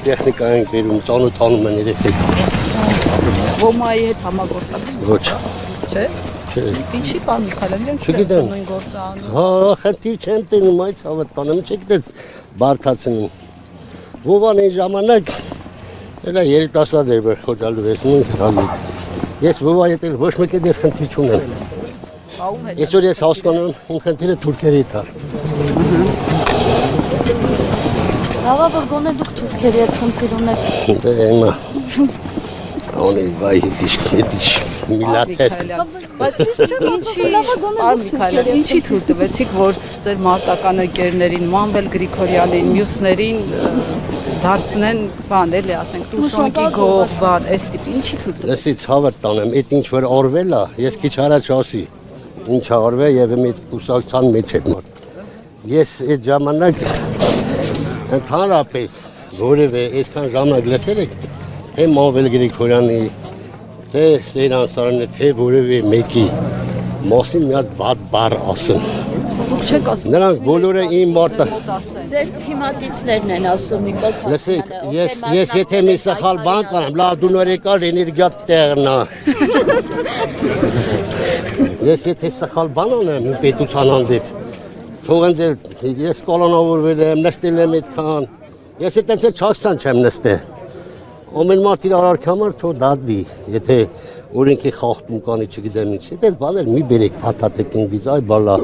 տեխնիկա ենք դերում, ծանոթանում են երեխեք։ Ոմայի հետ համագործակցություն։ Ոչ։ Չէ։ Չէ։ Ինչի՞ բան Միքայել, իրենք Չգիտեմ։ նույն գործը անում։ Հա, խնդիր չեմ տենում այդ հավատ տանեմ, չգիտես բարթացնում։ Ովան այն ժամանակ Elə երիտասարդ էր որ խոճալու վերցնում հալի։ Ես ովա հետ ոչ մեկ էլ ես խնդիր չունեմ։ Ահում հետ։ Այսօր ես հասկանում իմ խնդիրը թուրքերի հետ է։ Լավ որ գոնե դուք թուրքերի հետ խնդիր ունեք։ Դե հիմա Oni vay yetiş millet Բայց ինչի Միքայել, ինչի թույլ տվեցիք, որ ձեր մարտական ընկերներին, Մանվել Գրիգորյանին, մյուսներին դարձնեն, բան էլի, ասենք, տուշոնկի գող, բան, այս տիպի, ինչի թույլ տվեցիք։ Լսից հավատ տանեմ, այդ ինչ որ արվել է, ես քիչ առաջ ասի, ինչ արվել եւ այդ կուսակցության մեջ է մոտ։ Ես այդ ժամանակ ընդհանրապես որևէ այսքան ժամանակ լսել եք, թե Մանվել Գրիգորյանի, թե Սեյրան Սարյանի, թե որևէ մեկի մասին մի հատ բադ բառ ասեմ։ Դուք չեք ասում։ Նրանք բոլորը իմ մարտը Ձեր թիմակիցներն են ասում Նիկոլ Լսեք, ես եթե մի սխալ բան կանեմ, լավ դու նորեկալ էներգիա տեղն է։ Ես եթե սխալ բան անեմ իմ պետության հանդեպ, թող ինձ ես կոլոնավորվել եմ, նստել եմ այդքան։ Ես այդպես չասցան չեմ նստել։ Ամեն մարդ իր արարքի համար թող դատվի, եթե օրենքի խախտում կանի, չգիտեմ ինչ։ Այդպես բաներ մի բերեք փաթաթեք ինձ, այ բալա։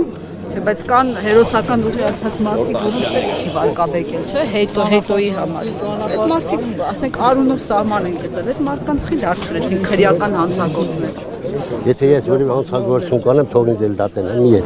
Չէ, բայց կան հերոսական ուժի արդած մարդիկ, որոնք չի վարկաբեկել, չէ, հետոյի համար։ Այդ մարդիկ, ասենք, արունով սահման են գտել, այդ մարդկանց խիլ դարձրեցին քրեական հանցագործներ։ Եթե ես որևէ հանցագործություն կանեմ, թող ինձ էլ դատեն, մի է։